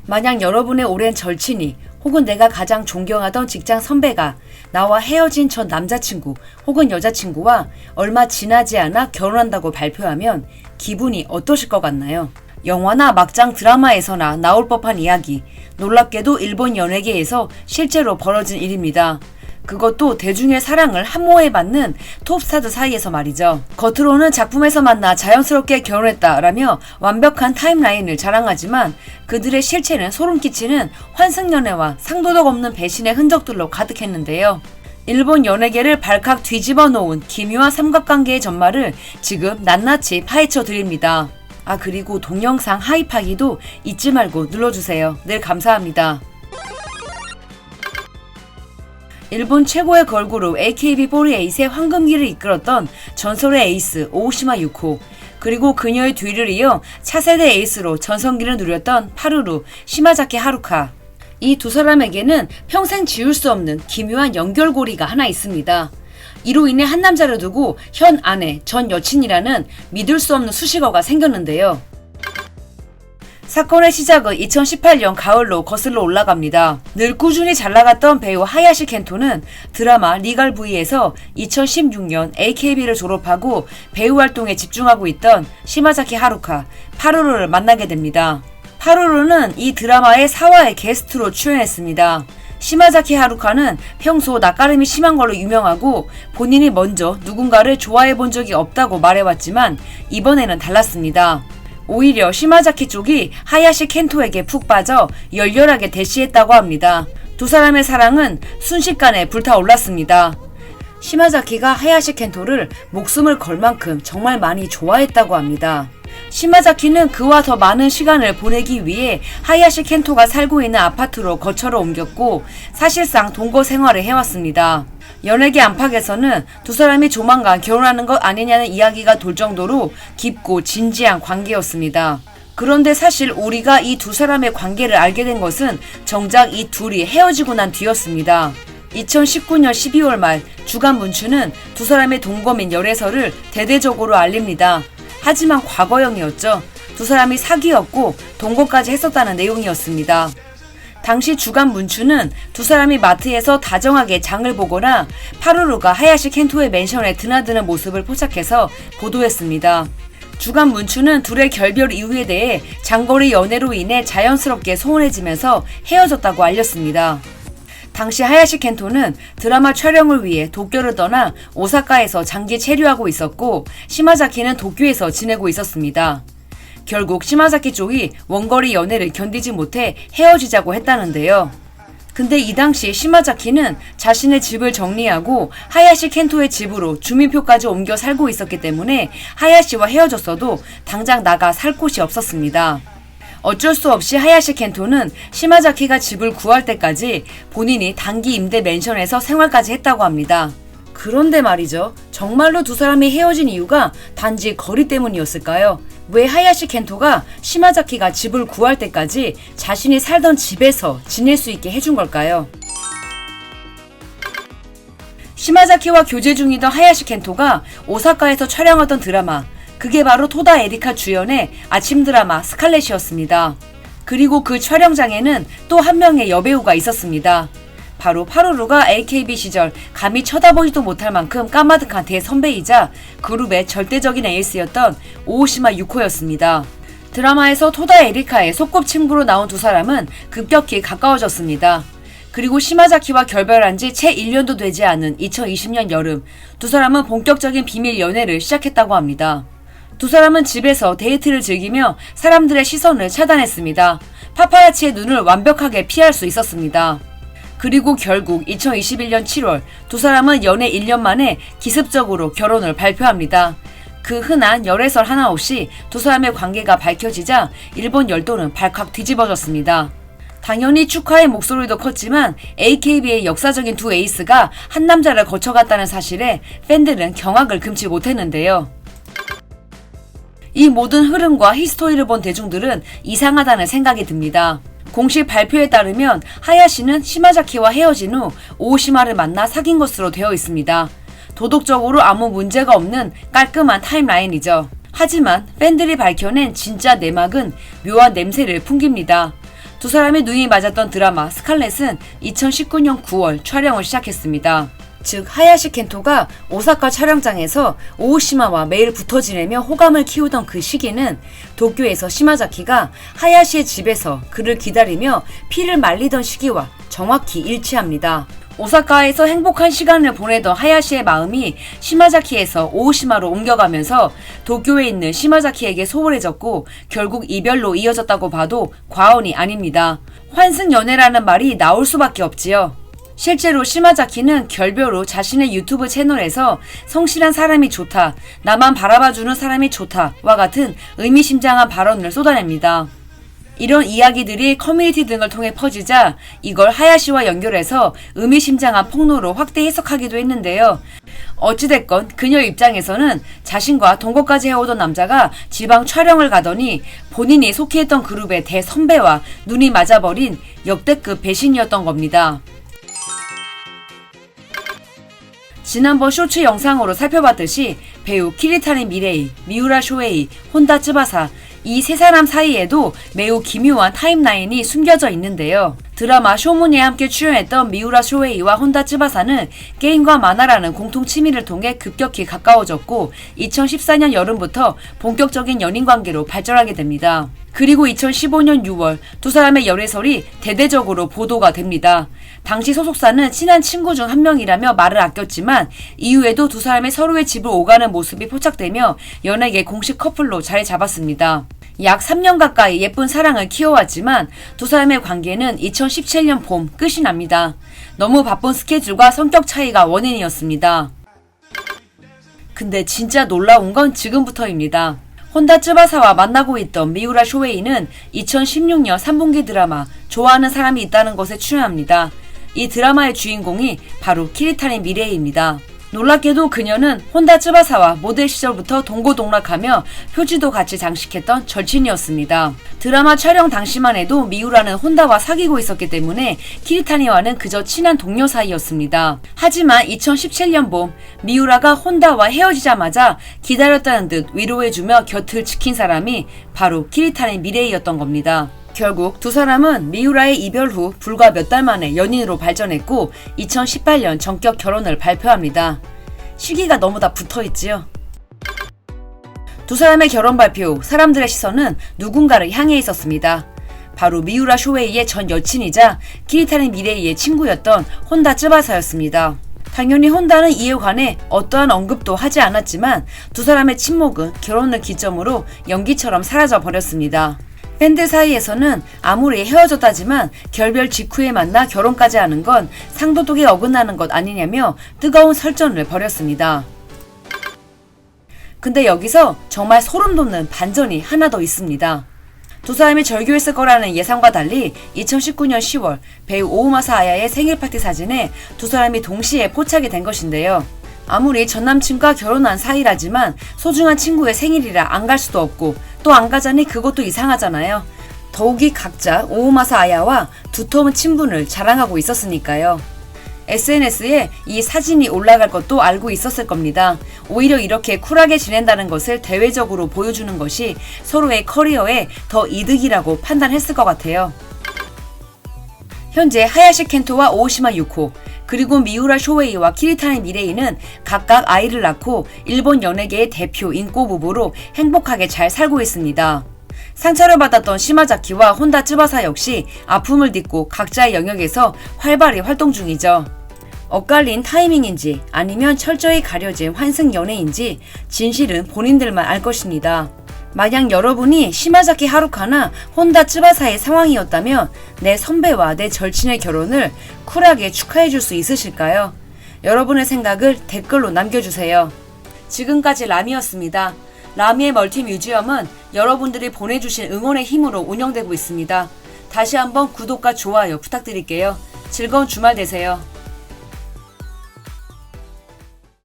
만약 여러분의 오랜 절친이 혹은 내가 가장 존경하던 직장 선배가 나와 헤어진 전 남자친구 혹은 여자친구와 얼마 지나지 않아 결혼한다고 발표하면 기분이 어떠실 것 같나요? 영화나 막장 드라마에서나 나올 법한 이야기, 놀랍게도 일본 연예계에서 실제로 벌어진 일입니다. 그것도 대중의 사랑을 함모해받는 톱스타들 사이에서 말이죠. 겉으로는 작품에서 만나 자연스럽게 결혼했다라며 완벽한 타임라인을 자랑하지만 그들의 실체는 소름 끼치는 환승연애와 상도덕 없는 배신의 흔적들로 가득했는데요. 일본 연예계를 발칵 뒤집어 놓은 기묘한 삼각관계의 전말을 지금 낱낱이 파헤쳐 드립니다. 그리고 동영상 하이파기도 잊지 말고 눌러주세요. 늘 감사합니다. 일본 최고의 걸그룹 AKB48의 황금기를 이끌었던 전설의 에이스 오오시마 유코, 그리고 그녀의 뒤를 이어 차세대 에이스로 전성기를 누렸던 파루루 시마자키 하루카. 이 두 사람에게는 평생 지울 수 없는 기묘한 연결고리가 하나 있습니다. 이로 인해 한 남자를 두고 현 아내, 전 여친이라는 믿을 수 없는 수식어가 생겼는데요. 사건의 시작은 2018년 가을로 거슬러 올라갑니다. 늘 꾸준히 잘나갔던 배우 하야시 켄토는 드라마 리갈 V에서 2016년 AKB를 졸업하고 배우 활동에 집중하고 있던 시마자키 하루카, 파루루를 만나게 됩니다. 파루루는 이 드라마의 4화의 게스트로 출연했습니다. 시마자키 하루카는 평소 낯가림이 심한 걸로 유명하고 본인이 먼저 누군가를 좋아해 본 적이 없다고 말해왔지만 이번에는 달랐습니다. 오히려 시마자키 쪽이 하야시 켄토에게 푹 빠져 열렬하게 대시했다고 합니다. 두 사람의 사랑은 순식간에 불타올랐습니다. 시마자키가 하야시 켄토를 목숨을 걸 만큼 정말 많이 좋아했다고 합니다. 시마자키는 그와 더 많은 시간을 보내기 위해 하야시 켄토가 살고 있는 아파트로 거처로 옮겼고 사실상 동거 생활을 해왔습니다. 연예계 안팎에서는 두 사람이 조만간 결혼하는 것 아니냐는 이야기가 돌 정도로 깊고 진지한 관계였습니다. 그런데 사실 우리가 이 두 사람의 관계를 알게 된 것은 정작 이 둘이 헤어지고 난 뒤였습니다. 2019년 12월 말 주간 문춘은 두 사람의 동거민 열애설을 대대적으로 알립니다. 하지만 과거형이었죠. 두 사람이 사귀었고 동거까지 했었다는 내용이었습니다. 당시 주간 문춘은 두 사람이 마트에서 다정하게 장을 보거나 파루루가 하야시 켄토의 맨션에 드나드는 모습을 포착해서 보도했습니다. 주간 문춘은 둘의 결별 이유에 대해 장거리 연애로 인해 자연스럽게 소원해지면서 헤어졌다고 알렸습니다. 당시 하야시 켄토는 드라마 촬영을 위해 도쿄를 떠나 오사카에서 장기 체류하고 있었고 시마자키는 도쿄에서 지내고 있었습니다. 결국 시마자키 쪽이 원거리 연애를 견디지 못해 헤어지자고 했다는데요. 근데 이 당시 시마자키는 자신의 집을 정리하고 하야시 켄토의 집으로 주민표까지 옮겨 살고 있었기 때문에 하야시와 헤어졌어도 당장 나가 살 곳이 없었습니다. 어쩔 수 없이 하야시 켄토는 시마자키가 집을 구할 때까지 본인이 단기 임대 맨션에서 생활까지 했다고 합니다. 그런데 말이죠. 정말로 두 사람이 헤어진 이유가 단지 거리 때문이었을까요? 왜 하야시 켄토가 시마자키가 집을 구할 때까지 자신이 살던 집에서 지낼 수 있게 해준 걸까요? 시마자키와 교제 중이던 하야시 켄토가 오사카에서 촬영하던 드라마, 그게 바로 토다 에리카 주연의 아침 드라마 스칼렛이었습니다. 그리고 그 촬영장에는 또 한 명의 여배우가 있었습니다. 바로 파루루가 AKB 시절 감히 쳐다보지도 못할 만큼 까마득한 대선배이자 그룹의 절대적인 에이스였던 오오시마 유코였습니다. 드라마에서 토다 에리카의 소꿉친구로 나온 두 사람은 급격히 가까워졌습니다. 그리고 시마자키와 결별한 지 채 1년도 되지 않은 2020년 여름, 두 사람은 본격적인 비밀 연애를 시작했다고 합니다. 두 사람은 집에서 데이트를 즐기며 사람들의 시선을 차단했습니다. 파파라치의 눈을 완벽하게 피할 수 있었습니다. 그리고 결국 2021년 7월 두 사람은 연애 1년 만에 기습적으로 결혼을 발표합니다. 그 흔한 열애설 하나 없이 두 사람의 관계가 밝혀지자 일본 열도는 발칵 뒤집어졌습니다. 당연히 축하의 목소리도 컸지만 AKB의 역사적인 두 에이스가 한 남자를 거쳐갔다는 사실에 팬들은 경악을 금치 못했는데요. 이 모든 흐름과 히스토리를 본 대중들은 이상하다는 생각이 듭니다. 공식 발표에 따르면 하야시는 시마자키와 헤어진 후 오오시마를 만나 사귄 것으로 되어 있습니다. 도덕적으로 아무 문제가 없는 깔끔한 타임라인이죠. 하지만 팬들이 밝혀낸 진짜 내막은 묘한 냄새를 풍깁니다. 두 사람의 눈이 맞았던 드라마 스칼렛은 2019년 9월 촬영을 시작했습니다. 즉 하야시 켄토가 오사카 촬영장에서 오오시마와 매일 붙어 지내며 호감을 키우던 그 시기는 도쿄에서 시마자키가 하야시의 집에서 그를 기다리며 피를 말리던 시기와 정확히 일치합니다. 오사카에서 행복한 시간을 보내던 하야시의 마음이 시마자키에서 오오시마로 옮겨가면서 도쿄에 있는 시마자키에게 소홀해졌고 결국 이별로 이어졌다고 봐도 과언이 아닙니다. 환승연애라는 말이 나올 수밖에 없지요. 실제로 시마자키는 결별로 자신의 유튜브 채널에서 성실한 사람이 좋다, 나만 바라봐주는 사람이 좋다와 같은 의미심장한 발언을 쏟아냅니다. 이런 이야기들이 커뮤니티 등을 통해 퍼지자 이걸 하야시와 연결해서 의미심장한 폭로로 확대 해석하기도 했는데요. 어찌됐건 그녀 입장에서는 자신과 동거까지 해오던 남자가 지방 촬영을 가더니 본인이 속해있던 그룹의 대선배와 눈이 맞아버린 역대급 배신이었던 겁니다. 지난번 쇼츠 영상으로 살펴봤듯이 배우 키리타니 미레이, 미우라 쇼헤이, 혼다 츠바사 이 세 사람 사이에도 매우 기묘한 타임라인이 숨겨져 있는데요. 드라마 쇼문에 함께 출연했던 미우라 쇼헤이와 혼다 츠바사는 게임과 만화라는 공통 취미를 통해 급격히 가까워졌고 2014년 여름부터 본격적인 연인 관계로 발전하게 됩니다. 그리고 2015년 6월 두 사람의 열애설이 대대적으로 보도가 됩니다. 당시 소속사는 친한 친구 중 한 명이라며 말을 아꼈지만 이후에도 두 사람의 서로의 집을 오가는 모습이 포착되며 연예계 공식 커플로 자리 잡았습니다. 약 3년 가까이 예쁜 사랑을 키워왔지만 두 사람의 관계는 2017년 봄 끝이 납니다. 너무 바쁜 스케줄과 성격 차이가 원인이었습니다. 근데 진짜 놀라운 건 지금부터입니다. 혼다 츠바사와 만나고 있던 미우라 쇼헤이는 2016년 3분기 드라마 좋아하는 사람이 있다는 것에 출연합니다. 이 드라마의 주인공이 바로 키리타니 미레이입니다. 놀랍게도 그녀는 혼다 츠바사와 모델 시절부터 동고동락하며 표지도 같이 장식했던 절친이었습니다. 드라마 촬영 당시만 해도 미우라는 혼다와 사귀고 있었기 때문에 키리타니와는 그저 친한 동료 사이였습니다. 하지만 2017년 봄 미우라가 혼다와 헤어지자마자 기다렸다는 듯 위로해주며 곁을 지킨 사람이 바로 키리타니 미레이였던 겁니다. 결국 두 사람은 미우라의 이별 후 불과 몇 달 만에 연인으로 발전했고 2018년 전격 결혼을 발표합니다. 시기가 너무 다 붙어있지요. 두 사람의 결혼 발표 후 사람들의 시선은 누군가를 향해 있었습니다. 바로 미우라 쇼헤이의 전 여친이자 키리타니 미레이의 친구였던 혼다 츠바사였습니다. 당연히 혼다는 이에 관해 어떠한 언급도 하지 않았지만 두 사람의 친목은 결혼을 기점으로 연기처럼 사라져 버렸습니다. 팬들 사이에서는 아무리 헤어졌다지만 결별 직후에 만나 결혼까지 하는 건 상도덕에 어긋나는 것 아니냐며 뜨거운 설전을 벌였습니다. 근데 여기서 정말 소름 돋는 반전이 하나 더 있습니다. 두 사람이 절교했을 거라는 예상과 달리 2019년 10월 배우 오우마사 아야의 생일 파티 사진에 두 사람이 동시에 포착이 된 것인데요. 아무리 전남친과 결혼한 사이라지만 소중한 친구의 생일이라 안 갈 수도 없고 또 안 가자니 그것도 이상하잖아요. 더욱이 각자 오우마사 아야와 두터운 친분을 자랑하고 있었으니까요. SNS에 이 사진이 올라갈 것도 알고 있었을 겁니다. 오히려 이렇게 쿨하게 지낸다는 것을 대외적으로 보여주는 것이 서로의 커리어에 더 이득이라고 판단했을 것 같아요. 현재 하야시 켄토와 오오시마 유코 그리고 미우라 쇼헤이와 키리타니 미레이는 각각 아이를 낳고 일본 연예계의 대표 인꼬 부부로 행복하게 잘 살고 있습니다. 상처를 받았던 시마자키와 혼다 츠바사 역시 아픔을 딛고 각자의 영역에서 활발히 활동 중이죠. 엇갈린 타이밍인지 아니면 철저히 가려진 환승 연애인지 진실은 본인들만 알 것입니다. 만약 여러분이 시마자키 하루카나 혼다 츠바사의 상황이었다면 내 선배와 내 절친의 결혼을 쿨하게 축하해줄 수 있으실까요? 여러분의 생각을 댓글로 남겨주세요. 지금까지 라미였습니다. 라미의 멀티뮤지엄은 여러분들이 보내주신 응원의 힘으로 운영되고 있습니다. 다시 한번 구독과 좋아요 부탁드릴게요. 즐거운 주말 되세요.